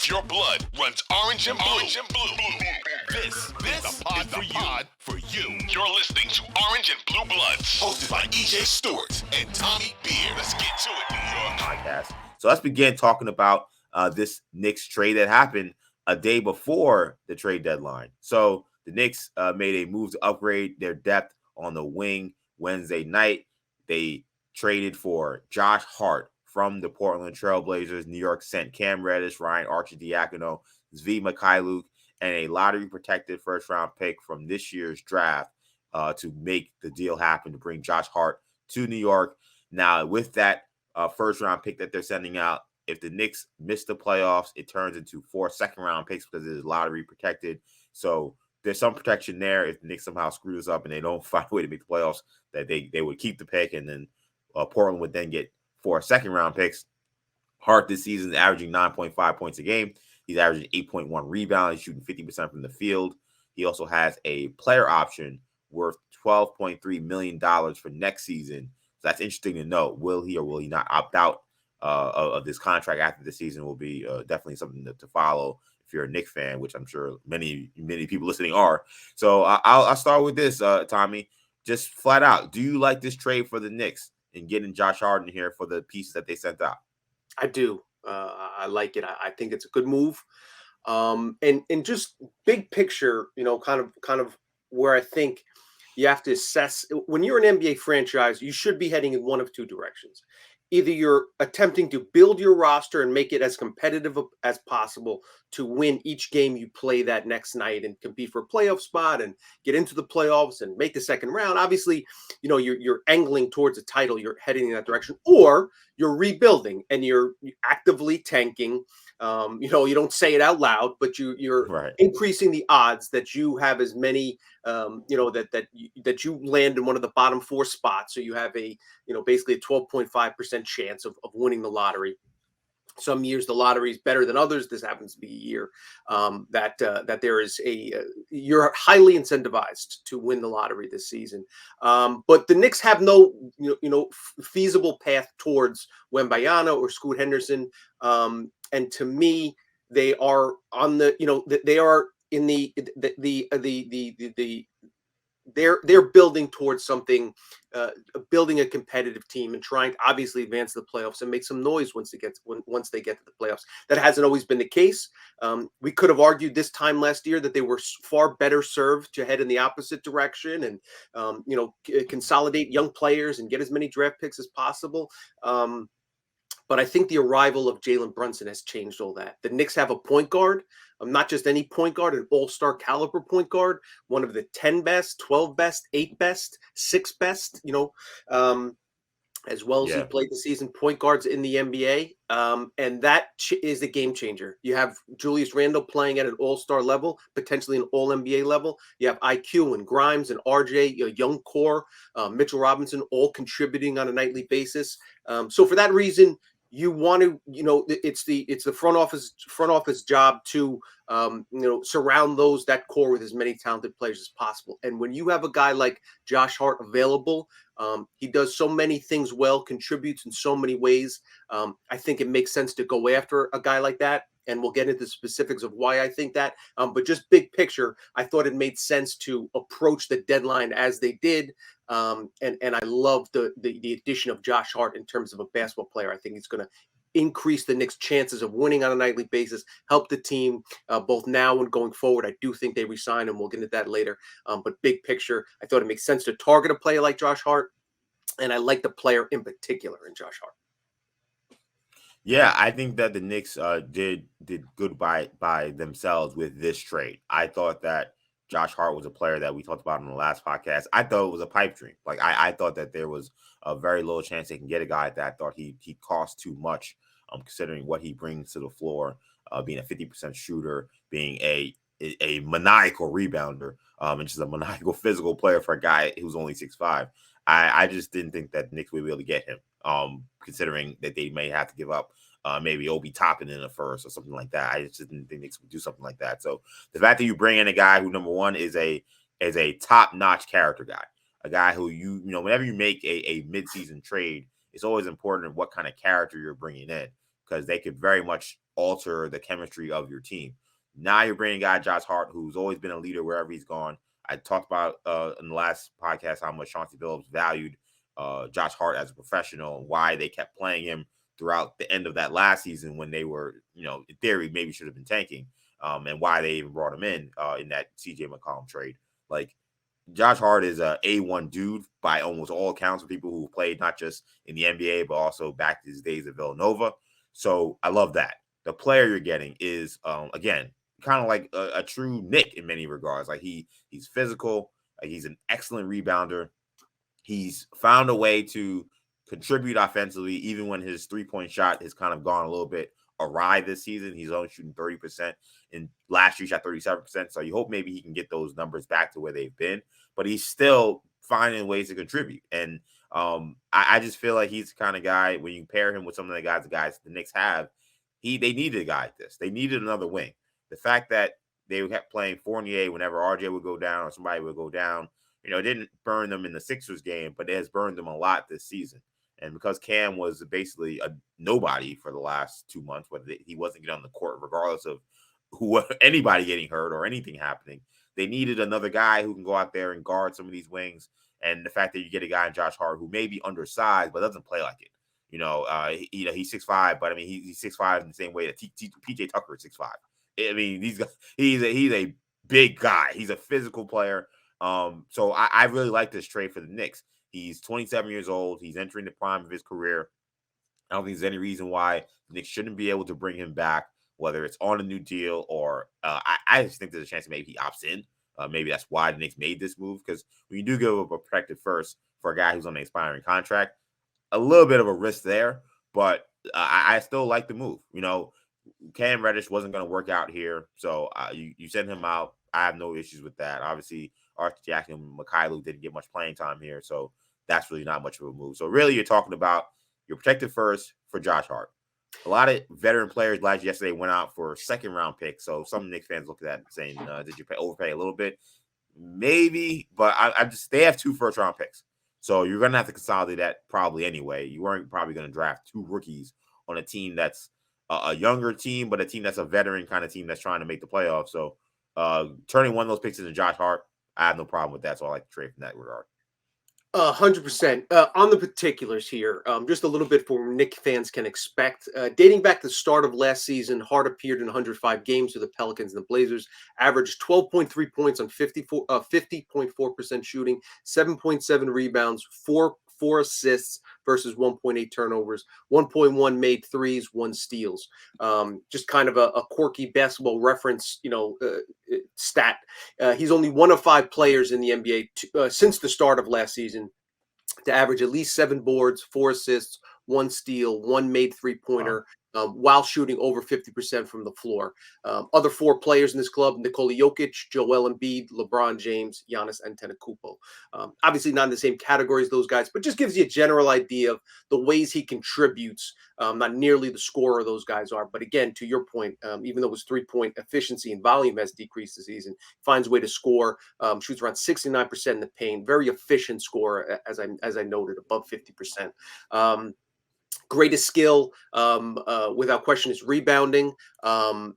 If your blood runs orange and blue, this is the pod for you. You're listening to Orange and Blue Bloods, hosted by EJ Stewart and Tommy Beer. Let's get to it, New York. Podcast. So let's begin talking about this Knicks trade that happened a day before the trade deadline. So the Knicks made a move to upgrade their depth on the wing Wednesday night. They traded for Josh Hart from the Portland Trailblazers. New York sent Cam Reddish, Ryan Arcidiacono, Zvi Mikhailuk, and a lottery-protected first-round pick from this year's draft to make the deal happen to bring Josh Hart to New York. Now, with that first-round pick that they're sending out, if the Knicks miss the playoffs, it turns into 4 second-round picks because it is lottery-protected. So there's some protection there. If the Knicks somehow screw this up and they don't find a way to make the playoffs, that they would keep the pick, and then Portland would then get 4 second-round picks. Hart this season is averaging 9.5 points a game. He's averaging 8.1 rebounds. He's shooting 50% from the field. He also has a player option worth $12.3 million for next season. So that's interesting to know. Will he or will he not opt out of this contract after the season will be definitely something to follow if you're a Knicks fan, which I'm sure many people listening are. So I'll start with this, Tommy. Just flat out, do you like this trade for the Knicks and getting Josh Hart in here for the pieces that they sent out? I do. I like it. I think it's a good move. And just big picture, kind of where I think you have to assess when you're an NBA franchise, you should be heading in one of two directions. Either you're attempting to build your roster and make it as competitive as possible to win each game you play that next night and compete for a playoff spot and get into the playoffs and make the second round. Obviously, you're angling towards a title. You're heading in that direction, or you're rebuilding and you're actively tanking. You don't say it out loud, but you're right. increasing the odds that you have as many, that you land in one of the bottom 4 spots. So you have basically a 12.5% chance of winning the lottery. Some years the lottery is better than others. This happens to be a year that there is you're highly incentivized to win the lottery this season. But the Knicks have no feasible path towards Wembanyama or Scoot Henderson. And to me, they are on the they are in they're building towards something, building a competitive team and trying to obviously advance the playoffs and make some noise once they get to the playoffs. That hasn't always been the case. We could have argued this time last year that they were far better served to head in the opposite direction and consolidate young players and get as many draft picks as possible. But I think the arrival of Jalen Brunson has changed all that. The Knicks have a point guard, not just any point guard, an all-star caliber point guard, one of the 10 best, 12 best, 8 best, 6 best, as well as he played the season, point guards in the NBA. And that is the game changer. You have Julius Randle playing at an all-star level, potentially an all-NBA level. You have IQ and Grimes and RJ, young core, Mitchell Robinson, all contributing on a nightly basis. So for that reason, you want to, it's the front office job to, surround that core with as many talented players as possible. And when you have a guy like Josh Hart available, he does so many things well, contributes in so many ways. I think it makes sense to go after a guy like that. And we'll get into the specifics of why I think that. But just big picture, I thought it made sense to approach the deadline as they did. And I love the addition of Josh Hart in terms of a basketball player. I think he's going to increase the Knicks' chances of winning on a nightly basis, help the team both now and going forward. I do think they resign, and we'll get into that later. But big picture, I thought it makes sense to target a player like Josh Hart. And I like the player in particular in Josh Hart. Yeah, I think that the Knicks did good by themselves with this trade. I thought that Josh Hart was a player that we talked about in the last podcast. I thought it was a pipe dream. Like I thought that there was a very low chance they can get a guy that I thought he cost too much, considering what he brings to the floor, being a 50% shooter, being a maniacal rebounder, and just a maniacal physical player for a guy who's only 6'5". I just didn't think that the Knicks would be able to get him, considering that they may have to give up maybe Obi Toppin in the first or something like that. I just didn't think Knicks would do something like that. So the fact that you bring in a guy who, number one, is a top-notch character guy, a guy who whenever you make a mid-season trade, it's always important what kind of character you're bringing in, because they could very much alter the chemistry of your team. Now you're bringing a guy, Josh Hart, who's always been a leader wherever he's gone. I talked about in the last podcast how much Chauncey Billups valued Josh Hart as a professional and why they kept playing him throughout the end of that last season when they were, in theory, maybe should have been tanking, and why they even brought him in that CJ McCollum trade. Like, Josh Hart is a A1 dude by almost all accounts of people who played not just in the NBA, but also back to his days at Villanova. So I love that. The player you're getting is, again, kind of like a true Knick in many regards. Like he's physical. Like he's an excellent rebounder. He's found a way to contribute offensively, even when his three-point shot has kind of gone a little bit awry this season. He's only shooting 30%, and last year he shot 37%. So you hope maybe he can get those numbers back to where they've been, but he's still finding ways to contribute. And I just feel like he's the kind of guy, when you pair him with some of the guys the Knicks have, they needed a guy like this. They needed another wing. The fact that they kept playing Fournier whenever RJ would go down or somebody would go down, it didn't burn them in the Sixers game, but it has burned them a lot this season. And because Cam was basically a nobody for the last 2 months, whether he wasn't getting on the court, regardless of anybody getting hurt or anything happening, they needed another guy who can go out there and guard some of these wings. And the fact that you get a guy in Josh Hart who may be undersized but doesn't play like it. He's 6'5", but I mean he's 6'5" in the same way that PJ Tucker is 6'5". I mean he's a big guy. He's a physical player. So I really like this trade for the Knicks. He's 27 years old. He's entering the prime of his career. I don't think there's any reason why the Knicks shouldn't be able to bring him back, whether it's on a new deal or I just think there's a chance that maybe he opts in. Maybe that's why the Knicks made this move, because when you do give up a protected first for a guy who's on an expiring contract, a little bit of a risk there, but I still like the move. Cam Reddish wasn't going to work out here, so you send him out. I have no issues with that. Obviously, Archie Jackson and Mikhailuk didn't get much playing time here, so that's really not much of a move. So really, you're talking about your protected first for Josh Hart. A lot of veteran players yesterday went out for second-round picks, so some Knicks fans look at that saying, did you overpay a little bit? Maybe, but they have 2 first-round picks. So you're going to have to consolidate that probably anyway. You weren't probably going to draft 2 rookies on a team that's a younger team, but a team that's a veteran kind of team that's trying to make the playoffs. So turning one of those picks into Josh Hart, I have no problem with that. So I like to trade from that regard. 100%. On the particulars here, just a little bit for Knicks fans can expect. Dating back to the start of last season, Hart appeared in 105 games for the Pelicans and the Blazers, averaged 12.3 points on 50.4% shooting, 7.7 rebounds, 4 assists versus 1.8 turnovers, 1.1 made threes, 1 steals. Just kind of a quirky basketball reference, stat. He's only one of 5 players in the NBA since the start of last season to average at least 7 boards, 4 assists, 1 steal, 1 made three-pointer, while shooting over 50% from the floor. Other 4 players in this club: Nikola Jokic, Joel Embiid, LeBron James, Giannis Antetokounmpo. Obviously not in the same category as those guys, but just gives you a general idea of the ways he contributes. Not nearly the scorer those guys are, but again, to your point, even though his 3-point efficiency and volume has decreased this season, finds a way to score, shoots around 69% in the paint, very efficient scorer, as I noted, above 50%. Greatest skill, without question, is rebounding. Had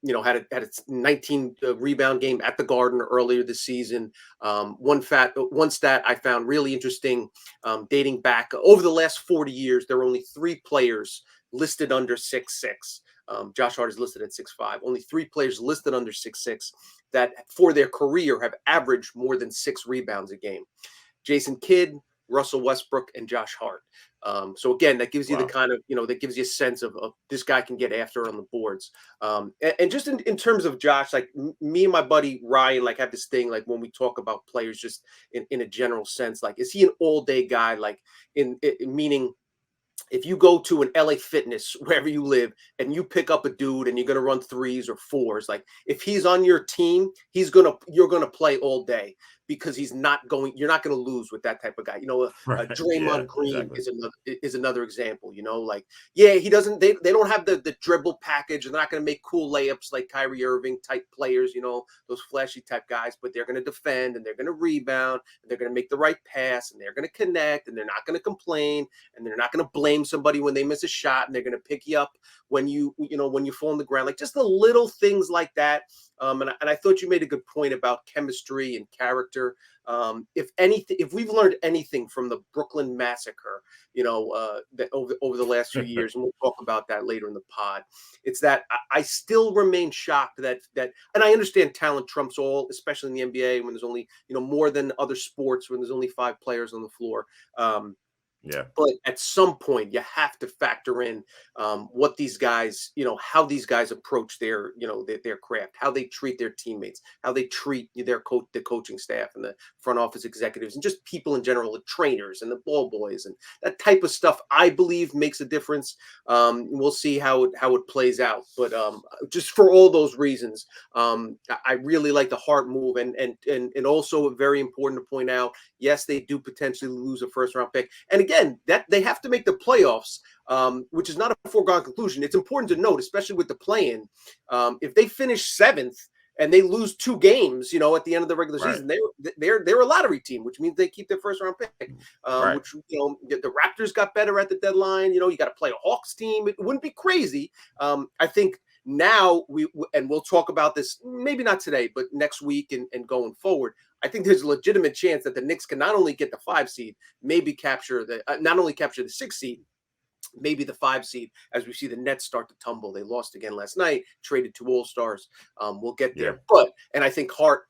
a 19 rebound game at the Garden earlier this season. One stat I found really interesting, dating back over the last 40 years, there are only 3 players listed under 6'6". Josh Hart is listed at 6'5". Only 3 players listed under 6'6" that for their career have averaged more than 6 rebounds a game: Jason Kidd, Russell Westbrook, and Josh Hart. So again, that gives you the kind of, that gives you a sense of this guy can get after on the boards. And just in terms of Josh, like me and my buddy Ryan, like have this thing, like when we talk about players, just in a general sense, like, is he an all day guy? Like meaning, if you go to an LA Fitness, wherever you live, and you pick up a dude and you're going to run 3s or 4s, like if he's on your team, you're going to play all day, because he's not going. You're not going to lose with that type of guy. Right. Yeah, Draymond Green exactly. is another example. Like, yeah, he doesn't. They don't have the dribble package, and they're not going to make cool layups like Kyrie Irving type players. Those flashy type guys, but they're going to defend and they're going to rebound and they're going to make the right pass and they're going to connect and they're not going to complain and they're not going to blame somebody when they miss a shot, and they're going to pick you up when you fall on the ground. Like, just the little things like that. And I thought you made a good point about chemistry and character. If we've learned anything from the Brooklyn massacre, that over the last few years, and we'll talk about that later in the pod, it's that I still remain shocked that, and I understand talent trumps all, especially in the NBA when there's only, more than other sports when there's only 5 players on the floor. Yeah. But at some point, you have to factor in what these guys, how these guys approach their craft, how they treat their teammates, how they treat the coaching staff and the front office executives, and just people in general, the trainers and the ball boys, and that type of stuff, I believe, makes a difference. We'll see how it plays out. But just for all those reasons, I really like the Hart move, and also very important to point out, yes, they do potentially lose a first round pick. And again, that they have to make the playoffs, which is not a foregone conclusion. It's important to note, especially with the play-in, if they finish 7th and they lose 2 games, at the end of the regular season, they're a lottery team, which means they keep their first round pick. Which, the Raptors got better at the deadline. You got to play a Hawks team. It wouldn't be crazy. I think now we'll talk about this, maybe not today, but next week and going forward. I think there's a legitimate chance that the Knicks can not only get the 5 seed, maybe not only capture the 6 seed, maybe the 5 seed, as we see the Nets start to tumble. They lost again last night, traded 2 All-Stars. We'll get there. Yeah. And I think Hart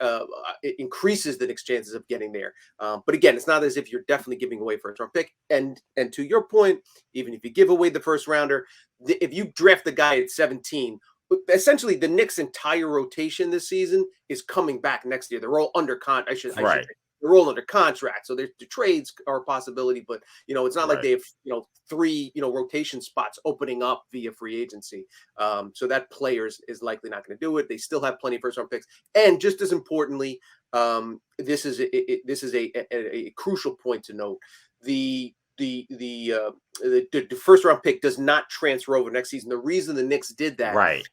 it increases the Knicks' chances of getting there. But again, it's not as if you're definitely giving away first round pick. And to your point, even if you give away the first rounder, if you draft the guy at 17, essentially the Knicks' entire rotation this season is coming back next year. They're all under contract. They're all under contract, so the trades are a possibility. But it's not like they have 3 rotation spots opening up via free agency. So that players is likely not going to do it. They still have plenty of first round picks, and just as importantly, this is a crucial point to note. The first round pick does not transfer over next season. The reason the Knicks did that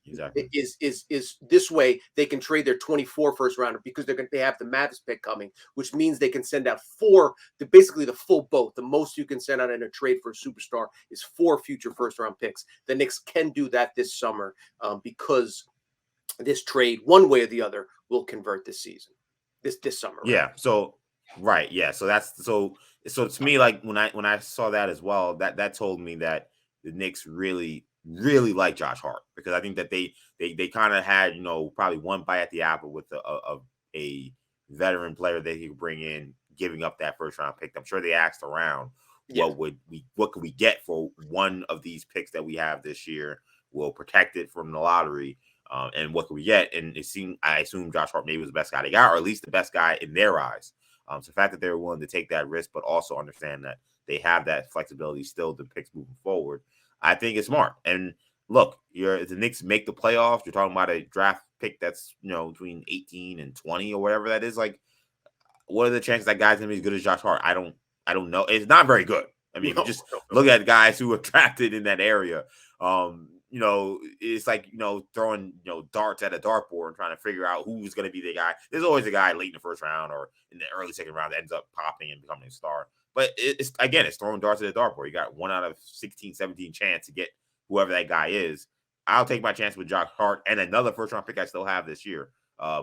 is this way they can trade their 24 first rounder, because they have the Mavs pick coming, which means they can send out 4, basically the full boat. The most you can send out in a trade for a superstar is 4 future first round picks. The Knicks can do that this summer because this trade, one way or the other, will convert this season, this summer. Yeah. So So to me, like when I saw that as well, that told me that the Knicks really like Josh Hart, because I think that they kind of had probably one bite at the apple with a veteran player that he could bring in, giving up that first round pick. I'm sure they asked around, what could we get for one of these picks that we have this year? We'll protect it from the lottery, and what could we get? And I assume Josh Hart maybe was the best guy they got, or at least the best guy in their eyes. So the fact that they were willing to take that risk, but also understand that they have that flexibility still to picks moving forward, I think it's smart. And look, the Knicks make the playoffs. You're talking about a draft pick that's between 18 and 20 or whatever that is. Like, what are the chances that guy's gonna be as good as Josh Hart? I don't know. It's not very good. I mean, just look at guys who were drafted in that area. It's like, throwing, darts at a dartboard and trying to figure out who's going to be the guy. There's always a guy late in the first round or in the early second round that ends up popping and becoming a star. But it's throwing darts at a dartboard. You got 1 out of 16, 17 chance to get whoever that guy is. I'll take my chance with Josh Hart and another first round pick I still have this year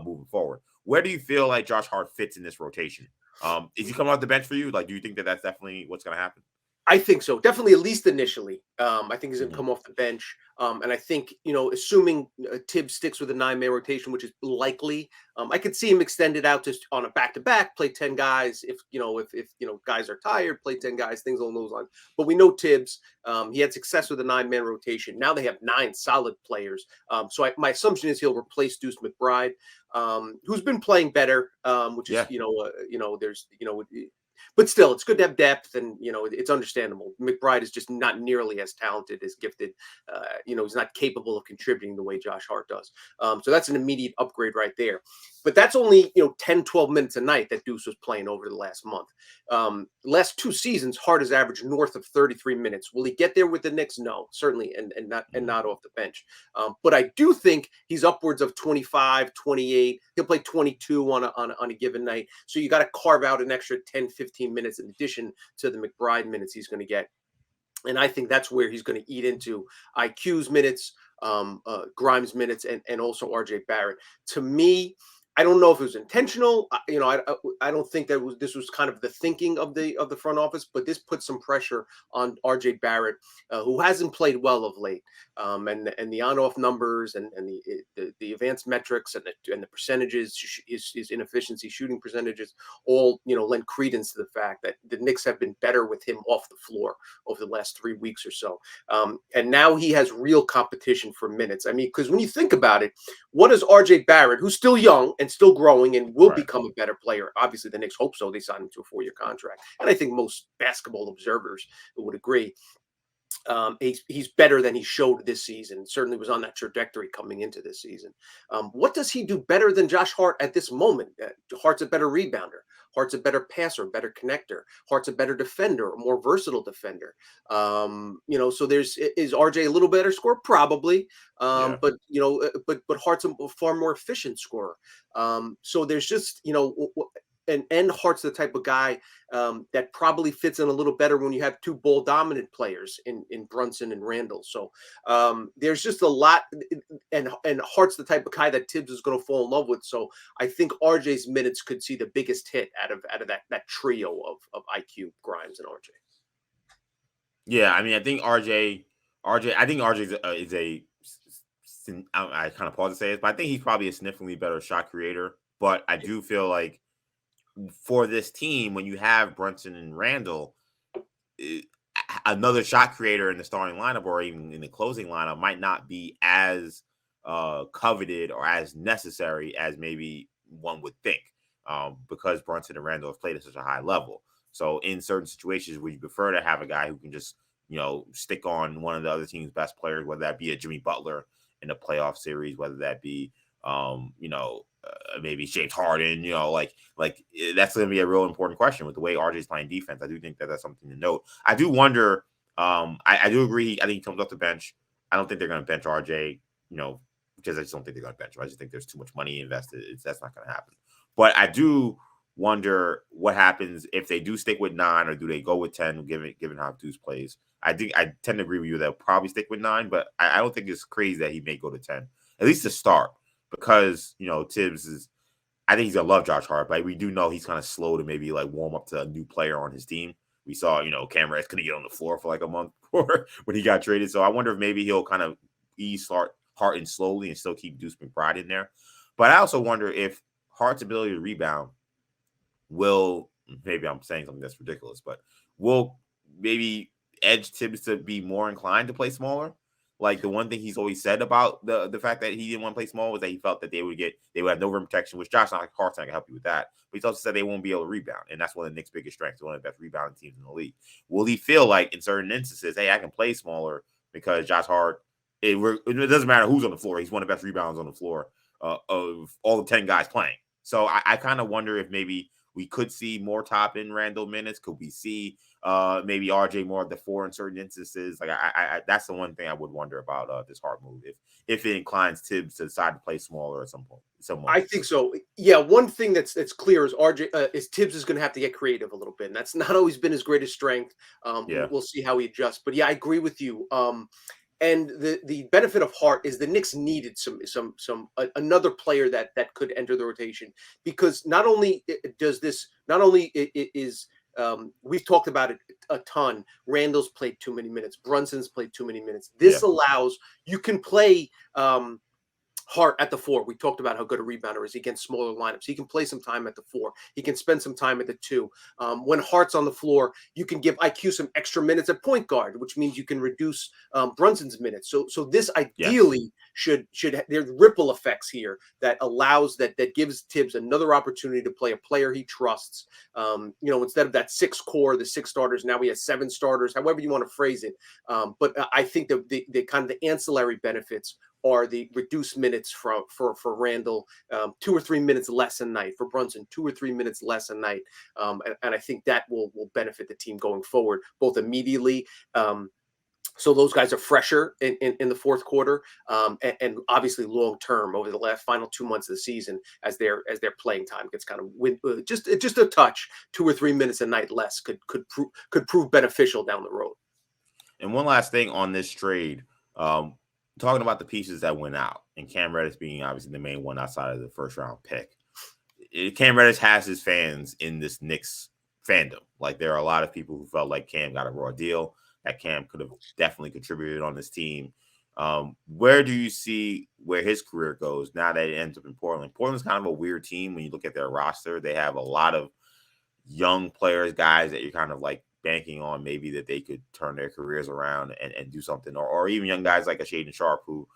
moving forward. Where do you feel like Josh Hart fits in this rotation? Is he coming off the bench for you? Like, do you think that that's definitely what's going to happen? I think so. Definitely, at least initially. I think he's going to come off the bench. And I think, assuming Tibbs sticks with a 9-man rotation, which is likely, I could see him extended out just on a back-to-back, play 10 guys. If guys are tired, play 10 guys, things along those lines. But we know Tibbs, he had success with a 9-man rotation. Now they have 9 solid players. So my assumption is he'll replace Deuce McBride, who's been playing better, which is, there's, But still, it's good to have depth, and it's understandable. McBride is just not nearly as talented, as gifted. He's not capable of contributing the way Josh Hart does. So that's an immediate upgrade right there. But that's only 10, 12 minutes a night that Deuce was playing over the last month. Last 2 seasons, Hart has averaged north of 33 minutes. Will he get there with the Knicks? No, certainly, and not off the bench. But I do think he's upwards of 25, 28. He'll play 22 on a given night. So you got to carve out an extra 10, 15 minutes in addition to the McBride minutes he's going to get. And I think that's where he's going to eat into IQ's minutes, Grimes minutes, and also RJ Barrett. To me, I don't know if it was intentional. I don't think this was kind of the thinking of the front office, but this puts some pressure on RJ Barrett, who hasn't played well of late. And the on-off numbers and the advanced metrics and the percentages, his inefficiency shooting percentages, all lend credence to the fact that the Knicks have been better with him off the floor over the last 3 weeks or so. And now he has real competition for minutes. I mean, because when you think about it, what does RJ Barrett, who's still young and still growing and will become a better player? Obviously, the Knicks hope so. They signed him to a 4-year contract, and I think most basketball observers would agree. He's better than he showed this season. Certainly was on that trajectory coming into this season. What does he do better than Josh Hart at this moment? Hart's a better rebounder. Hart's a better passer, better connector. Hart's a better defender, a more versatile defender. So is RJ a little better scorer? Probably. But Hart's a far more efficient scorer. So there's just, and Hart's the type of guy that probably fits in a little better when you have 2 ball dominant players in Brunson and Randall. So there's just a lot, and Hart's the type of guy that Tibbs is going to fall in love with. So I think RJ's minutes could see the biggest hit out of that trio of IQ, Grimes, and RJ. Yeah, I mean, I think RJ is a I kind of pause to say this, but I think he's probably a significantly better shot creator. But I do feel like for this team, when you have Brunson and Randall, another shot creator in the starting lineup or even in the closing lineup might not be as coveted or as necessary as maybe one would think, because Brunson and Randall have played at such a high level. So in certain situations, would you prefer to have a guy who can just stick on one of the other team's best players, whether that be a Jimmy Butler in the playoff series, whether that be maybe James Harden, that's going to be a real important question with the way RJ's playing defense. I do think that that's something to note. I do wonder, I do agree. I think he comes off the bench. I don't think they're going to bench RJ, because I just don't think they're going to bench him. I just think there's too much money invested. That's not going to happen. But I do wonder what happens if they do stick with 9 or do they go with 10, given how Deuce plays. I think I tend to agree with you. They'll probably stick with 9, but I don't think it's crazy that he may go to 10, at least to start. Because, Tibbs is, I think he's going to love Josh Hart, but we do know he's kind of slow to maybe warm up to a new player on his team. We saw, Cam Reddish couldn't get on the floor for a month before when he got traded. So I wonder if maybe he'll kind of ease Hart in slowly and still keep Deuce McBride in there. But I also wonder if Hart's ability to rebound will, maybe I'm saying something that's ridiculous, but will maybe edge Tibbs to be more inclined to play smaller. The one thing he's always said about the fact that he didn't want to play small was that he felt that they would have no rim protection, which Josh Hart's not going to help you with that. But he's also said they won't be able to rebound. And that's one of the Knicks' biggest strengths, one of the best rebounding teams in the league. Will he feel like in certain instances, hey, I can play smaller because Josh Hart, it doesn't matter who's on the floor. He's one of the best rebounders on the floor of all the 10 guys playing. So I kind of wonder if maybe we could see more top end Randall minutes. Could we see maybe RJ more at the 4 in certain instances? I that's the one thing I would wonder about this Hart move, if it inclines Tibbs to decide to play smaller at some point. I think so. Yeah, one thing that's clear is is Tibbs is going to have to get creative a little bit, and that's not always been his greatest strength. We'll see how he adjusts. But yeah, I agree with you. And the benefit of Hart is the Knicks needed another player that could enter the rotation, because not only is we've talked about it a ton. Randall's played too many minutes. Brunson's played too many minutes. This allows you can play Hart at the 4. We talked about how good a rebounder is against smaller lineups. He can play some time at the 4. He can spend some time at the 2. When Hart's on the floor, you can give IQ some extra minutes at point guard, which means you can reduce Brunson's minutes. So this ideally should there's ripple effects here that allows that gives Tibbs another opportunity to play a player he trusts. Instead of that 6 core, the 6 starters, now we have 7 starters, however you want to phrase it. But I think the kind of the ancillary benefits are the reduced minutes for Randall, 2 or 3 minutes less a night, for Brunson, 2 or 3 minutes less a night. And I think that will benefit the team going forward, both immediately. So those guys are fresher in the fourth quarter, and obviously long term over the final 2 months of the season as their playing time gets kind of just a touch, 2 or 3 minutes a night less could prove beneficial down the road. And one last thing on this trade, talking about the pieces that went out, and Cam Reddish being obviously the main one outside of the first round pick. Cam Reddish has his fans in this Knicks fandom. Like, there are a lot of people who felt like Cam got a raw deal, that Cam could have definitely contributed on this team. Where do you see where his career goes now that it ends up in Portland? Portland's kind of a weird team when you look at their roster. They have a lot of young players, guys that you're kind of like banking on maybe that they could turn their careers around and do something, or even young guys like a Shaedon Sharpe who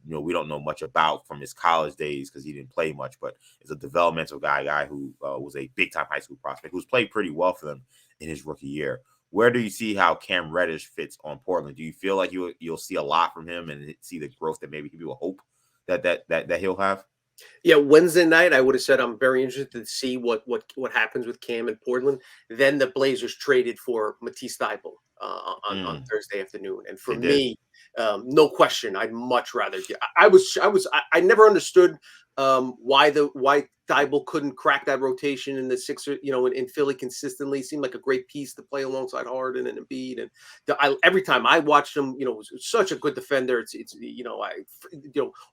we don't know much about from his college days because he didn't play much, but is a developmental guy who was a big time high school prospect who's played pretty well for them in his rookie year. Where do you see how Cam Reddish fits on Portland? Do you feel like you'll see a lot from him and see the growth that maybe people hope that he'll have? Yeah, Wednesday night, I would have said I'm very interested to see what happens with Cam in Portland. Then the Blazers traded for Matisse Thybulle on Thursday afternoon, and for me, no question, I'd much rather. I never understood why Thybulle couldn't crack that rotation in the Sixers, in Philly consistently. Seemed like a great piece to play alongside Harden and Embiid. And every time I watched him, was such a good defender. It's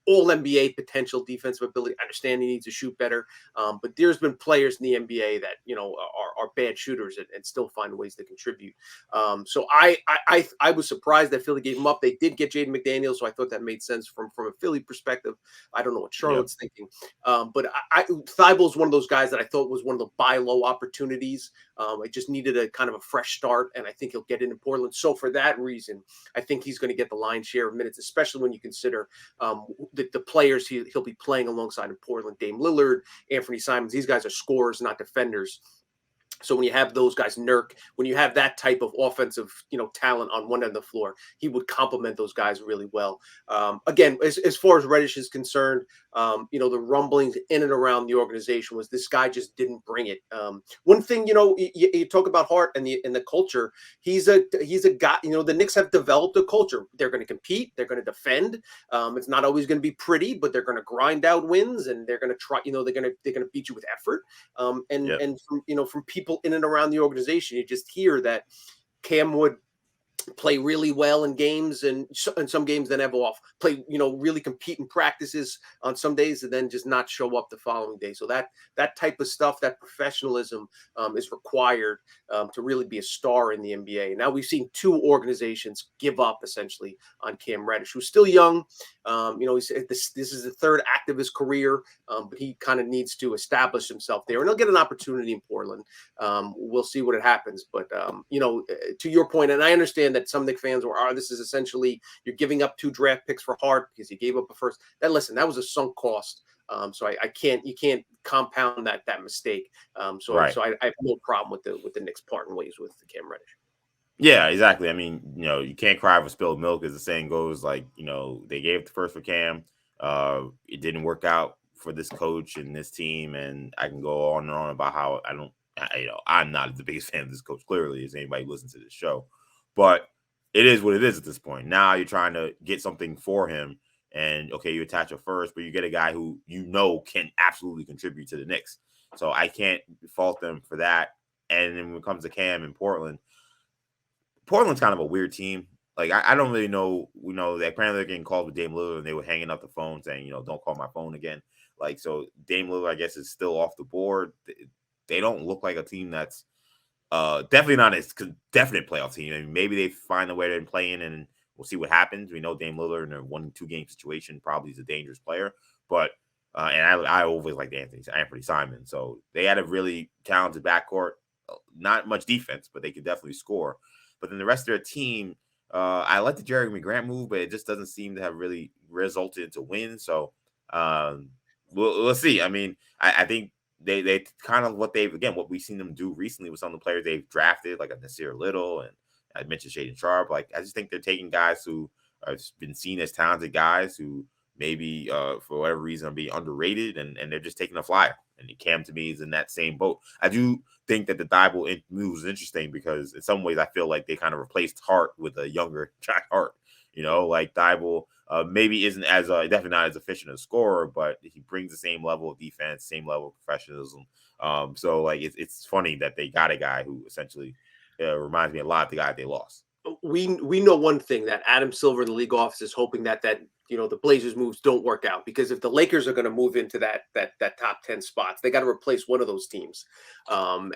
all NBA potential defensive ability. I understand he needs to shoot better, but there's been players in the NBA that are bad shooters and still find ways to contribute. So I was surprised that Philly gave him up. They did get Jaden McDaniels, so I thought that made sense from a Philly perspective. I don't know what Charlotte's thinking, but Thybulle is one of those guys that I thought was one of the buy low opportunities. I just needed a kind of a fresh start, and I think he'll get it in Portland. So for that reason, I think he's going to get the lion's share of minutes, especially when you consider the players he'll be playing alongside in Portland. Dame Lillard, Anthony Simons, these guys are scorers, not defenders. So when you have those guys, Nurk, when you have that type of offensive, talent on one end of the floor, he would complement those guys really well. Again, as far as Reddish is concerned, the rumblings in and around the organization was this guy just didn't bring it. One thing, you talk about Hart and the culture. He's a guy. The Knicks have developed a culture. They're going to compete. They're going to defend. It's not always going to be pretty, but they're going to grind out wins, and they're going to try. They're going to beat you with effort. And from people in and around the organization, you just hear that Cam would play really well in games and some games then have off, play, really compete in practices on some days and then just not show up the following day. So that type of stuff, that professionalism is required to really be a star in the NBA. Now we've seen 2 organizations give up essentially on Cam Reddish, who's still young. This is the 3rd act of his career, but he kind of needs to establish himself there, and he'll get an opportunity in Portland. We'll see what happens. But, to your point, and I understand that some Knicks fans were, this is essentially you're giving up 2 draft picks for Hart because you gave up a first. That was a sunk cost. So you can't compound that mistake. So I have no problem with the Knicks parting ways with Cam Reddish. Yeah, exactly. I mean, you can't cry over spilled milk, as the saying goes. Like, they gave the first for Cam. It didn't work out for this coach and this team, and I can go on and on about how I'm not the biggest fan of this coach, clearly, as anybody listens to this show. But it is what it is at this point. Now you're trying to get something for him, and okay, you attach a first, but you get a guy who can absolutely contribute to the Knicks. So I can't fault them for that. And then when it comes to Cam in Portland's kind of a weird team. Like, I don't really know. That apparently they're getting calls with Dame Lillard, and they were hanging up the phone saying, don't call my phone again. Like, so Dame Lillard, I guess, is still off the board. They don't look like a team that's definitely not a definite playoff team. I mean, maybe they find a way to play in and we'll see what happens. We know Dame Lillard in a 1-2 game situation probably is a dangerous player, but and I always liked Anthony Simon. So they had a really talented backcourt, not much defense, but they could definitely score. But then the rest of their team, I like the Jeremy Grant move, but it just doesn't seem to have really resulted into wins. So we'll see. I mean, I think they kind of what we've seen them do recently with some of the players they've drafted, like a Nasir Little, and I mentioned Shaedon Sharp. Like, I just think they're taking guys who have been seen as talented guys who maybe for whatever reason are being underrated, and they're just taking a flyer. And Cam, to me, is in that same boat. I do think that the Thibault move is interesting because in some ways I feel like they kind of replaced Hart with a younger Josh Hart. Like Thibault maybe isn't as definitely not as efficient a scorer, but he brings the same level of defense, same level of professionalism. So like it's funny that they got a guy who essentially reminds me a lot of the guy they lost. We know one thing, that Adam Silver in the league office is hoping that the Blazers moves don't work out, because if the Lakers are going to move into that top 10 spots, they got to replace one of those teams. So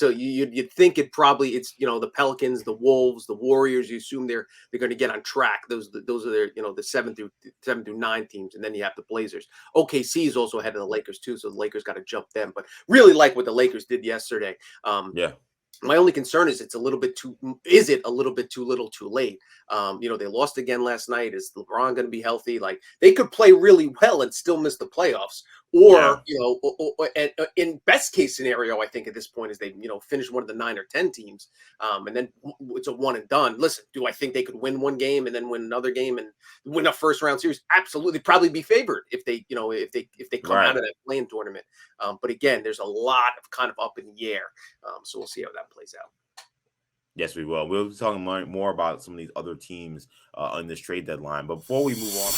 you'd think it's the Pelicans, the Wolves, the Warriors. You assume they're going to get on track. Those are their the 7 through 9 teams, and then you have the Blazers. OKC is also ahead of the Lakers too, so the Lakers got to jump them. But really like what the Lakers did yesterday. My only concern is it a little bit too little too late? They lost again last night. Is LeBron going to be healthy? Like, they could play really well and still miss the playoffs. Or, in best case scenario, I think at this point is they, finish one of the 9 or 10 teams. And then it's a one and done. Listen, do I think they could win one game and then win another game and win a first round series? Absolutely. Probably be favored if they come out of that play-in tournament. But again, there's a lot of kind of up in the air. So we'll see how that plays out. Yes, we will. We'll be talking more about some of these other teams on this trade deadline. But before we move on,